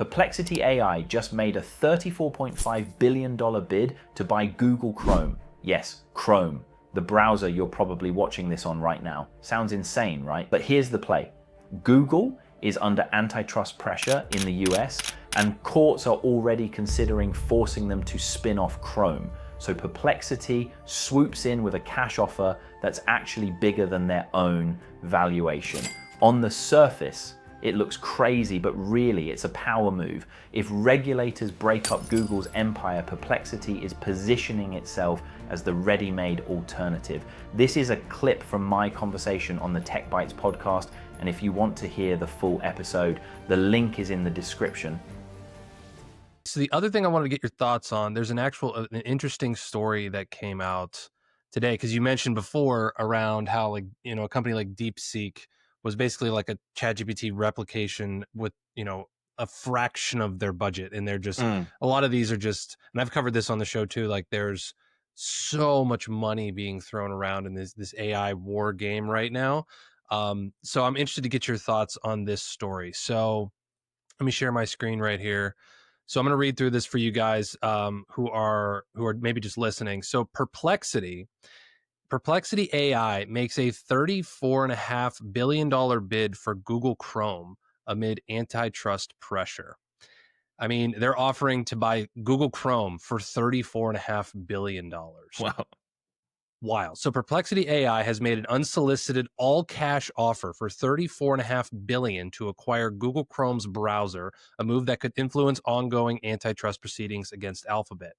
Perplexity AI just made a $34.5 billion bid to buy Google Chrome. Yes, Chrome, the browser you're probably watching this on right now. Sounds insane, right? But here's the play. Google is under antitrust pressure in the US, and courts are already considering forcing them to spin off Chrome. So Perplexity swoops in with a cash offer that's actually bigger than their own valuation. On the surface, it looks crazy, but really it's a power move. If regulators break up Google's empire, Perplexity is positioning itself as the ready-made alternative. This is a clip from my conversation on the Tech Bytes podcast, and if you want to hear the full episode, the link is in the description. So the other thing I wanted to get your thoughts on, there's an interesting story that came out today, because you mentioned before around how, like, you know, a company like DeepSeek was basically like a ChatGPT replication with, you know, a fraction of their budget. And they're just, a lot of these are just, and I've covered this on the show too, like there's so much money being thrown around in this AI war game right now. So I'm interested to get your thoughts on this story. So let me share my screen right here. So I'm going to read through this for you guys who are maybe just listening. So Perplexity AI makes a $34.5 billion bid for Google Chrome amid antitrust pressure. I mean, they're offering to buy Google Chrome for $34.5 billion. Wow. Wild. So Perplexity AI has made an unsolicited all-cash offer for $34.5 billion to acquire Google Chrome's browser, a move that could influence ongoing antitrust proceedings against Alphabet.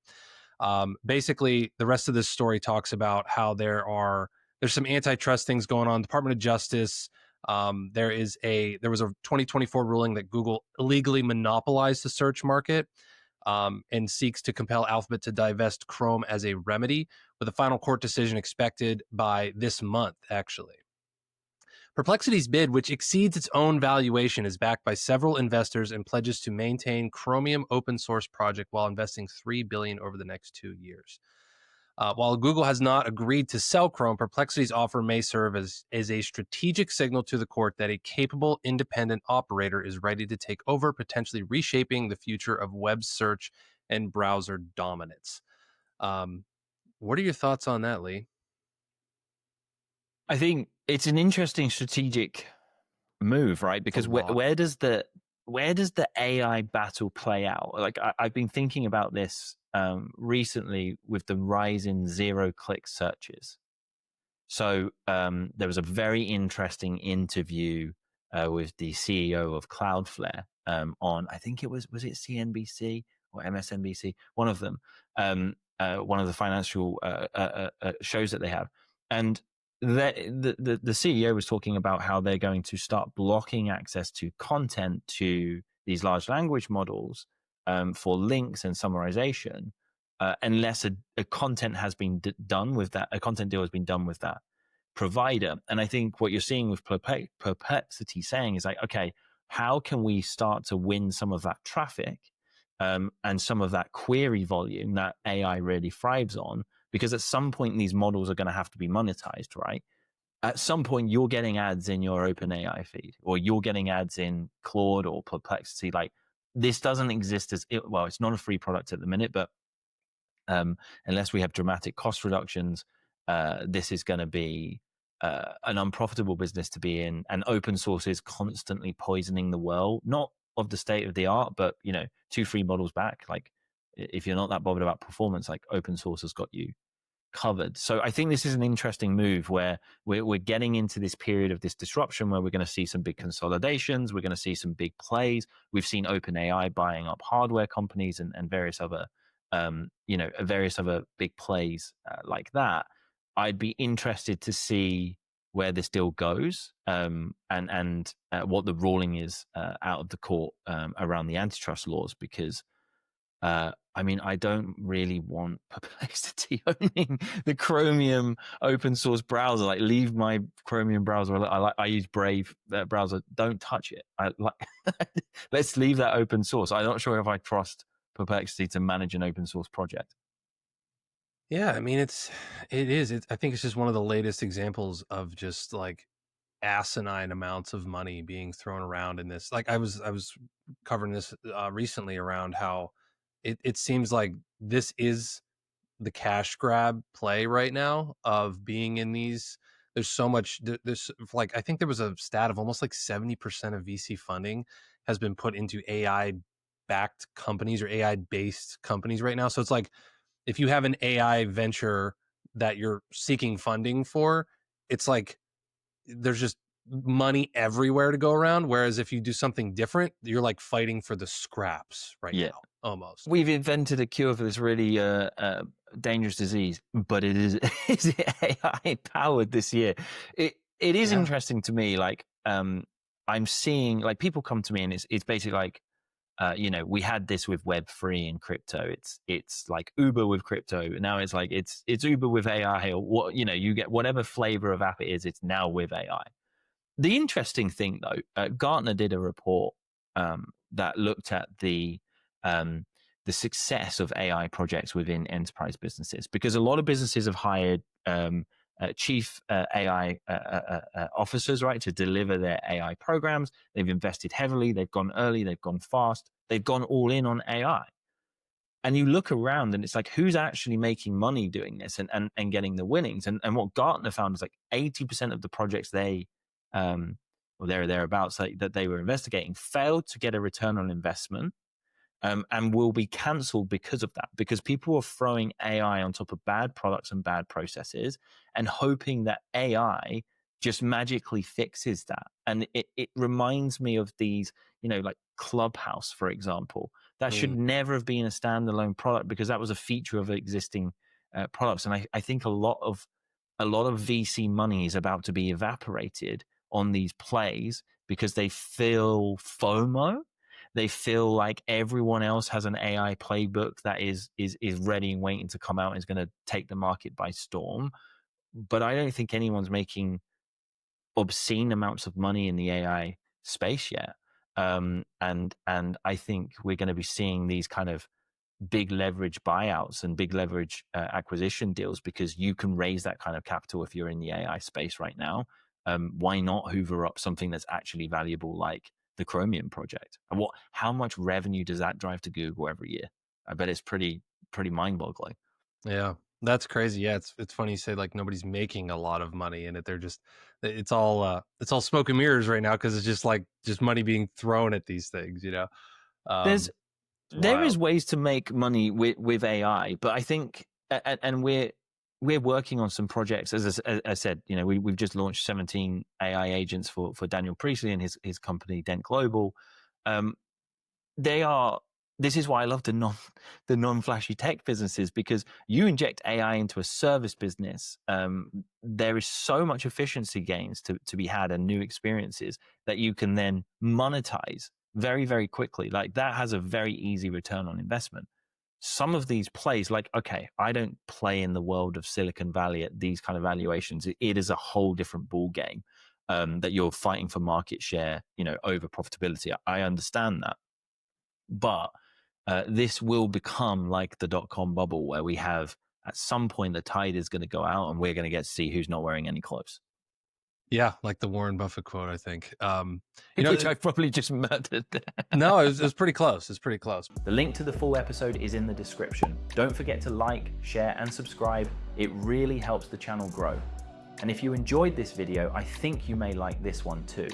Basically, the rest of this story talks about how there's some antitrust things going on. Department of Justice. There was a 2024 ruling that Google illegally monopolized the search market, and seeks to compel Alphabet to divest Chrome as a remedy, with a final court decision expected by this month, actually. Perplexity's bid, which exceeds its own valuation, is backed by several investors and pledges to maintain Chromium open source project while investing $3 billion over the next 2 years. While Google has not agreed to sell Chrome, Perplexity's offer may serve as a strategic signal to the court that a capable, independent operator is ready to take over, potentially reshaping the future of web search and browser dominance. What are your thoughts on that, Lee? I think it's an interesting strategic move, right? Because where does the AI battle play out? Like I've been thinking about this recently with the rise in zero-click searches. So there was a very interesting interview with the CEO of Cloudflare on, I think it was it CNBC or MSNBC, one of them, one of the financial shows that they have, and the CEO was talking about how they're going to start blocking access to content to these large language models for links and summarization, unless a content has been done with that, a content deal has been done with that provider. And I think what you're seeing with Perplexity saying is like, okay, how can we start to win some of that traffic and some of that query volume that AI really thrives on? Because at some point, these models are going to have to be monetized, right? At some point, you're getting ads in your OpenAI feed, or you're getting ads in Claude or Perplexity. Like, this doesn't exist well, it's not a free product at the minute, but unless we have dramatic cost reductions, this is going to be an unprofitable business to be in. And open source is constantly poisoning the world, not of the state of the art, but 2-3 models back. Like, if you're not that bothered about performance, like, open source has got you covered. So I think this is an interesting move where we're getting into this period of this disruption where we're going to see some big consolidations. We're going to see some big plays. We've seen OpenAI buying up hardware companies and various other, various other big plays like that. I'd be interested to see where this deal goes and what the ruling is out of the court around the antitrust laws, because I don't really want Perplexity owning the Chromium open source browser. Like, leave my Chromium browser. I use Brave browser. Don't touch it. Let's leave that open source. I'm not sure if I trust Perplexity to manage an open source project. Yeah, I mean, it is. I think it's just one of the latest examples of just like asinine amounts of money being thrown around in this. Like I was covering this recently around how it seems like this is the cash grab play right now of being in these. There's so much. There's like I think there was a stat of almost like 70% of VC funding has been put into AI backed companies or AI based companies right now. So it's like if you have an AI venture that you're seeking funding for, it's like there's just money everywhere to go around. Whereas if you do something different, you're like fighting for the scraps right now, almost. We've invented a cure for this really dangerous disease, but it is AI powered this year. It is interesting to me. Like I'm seeing like people come to me and it's basically like we had this with Web3 and crypto. It's like Uber with crypto. Now it's like it's Uber with AI, or what you get whatever flavor of app it is. It's now with AI. The interesting thing though, Gartner did a report that looked at the success of AI projects within enterprise businesses, because a lot of businesses have hired chief AI officers, right, to deliver their AI programs. They've invested heavily. They've gone early. They've gone fast. They've gone all in on AI. And you look around and it's like, who's actually making money doing this and getting the winnings? And what Gartner found is like 80% of the projects they or thereabouts that they were investigating failed to get a return on investment. And will be cancelled because of that, because people are throwing AI on top of bad products and bad processes and hoping that AI just magically fixes that. And it reminds me of these, like Clubhouse, for example. That should never have been a standalone product because that was a feature of existing products. And I think a lot of VC money is about to be evaporated on these plays because they feel FOMO. They feel like everyone else has an AI playbook that is ready and waiting to come out and is going to take the market by storm. But I don't think anyone's making obscene amounts of money in the AI space yet. And I think we're going to be seeing these kind of big leverage buyouts and big leverage acquisition deals because you can raise that kind of capital if you're in the AI space right now. Why not hoover up something that's actually valuable like the Chromium project? And how much revenue does that drive to Google every year? I bet it's pretty mind-boggling. Yeah, that's crazy. Yeah, it's funny you say like nobody's making a lot of money in it. They're just it's all smoke and mirrors right now because it's just money being thrown at these things. There is ways to make money with AI, but I think and we're working on some projects. As I said, we've just launched 17 AI agents for Daniel Priestley and his company Dent Global. This is why I love the non-flashy tech businesses, because you inject AI into a service business. There is so much efficiency gains to be had and new experiences that you can then monetize very, very quickly. Like that has a very easy return on investment. Some of these plays, like, okay, I don't play in the world of Silicon Valley at these kind of valuations. It is a whole different ball game that you're fighting for market share, over profitability. I understand that. But this will become like the dot-com bubble where we have at some point the tide is going to go out and we're going to get to see who's not wearing any clothes. Yeah, like the Warren Buffett quote, I think. Which I probably just murdered. No, it was pretty close. It's pretty close. The link to the full episode is in the description. Don't forget to like, share, and subscribe. It really helps the channel grow. And if you enjoyed this video, I think you may like this one too.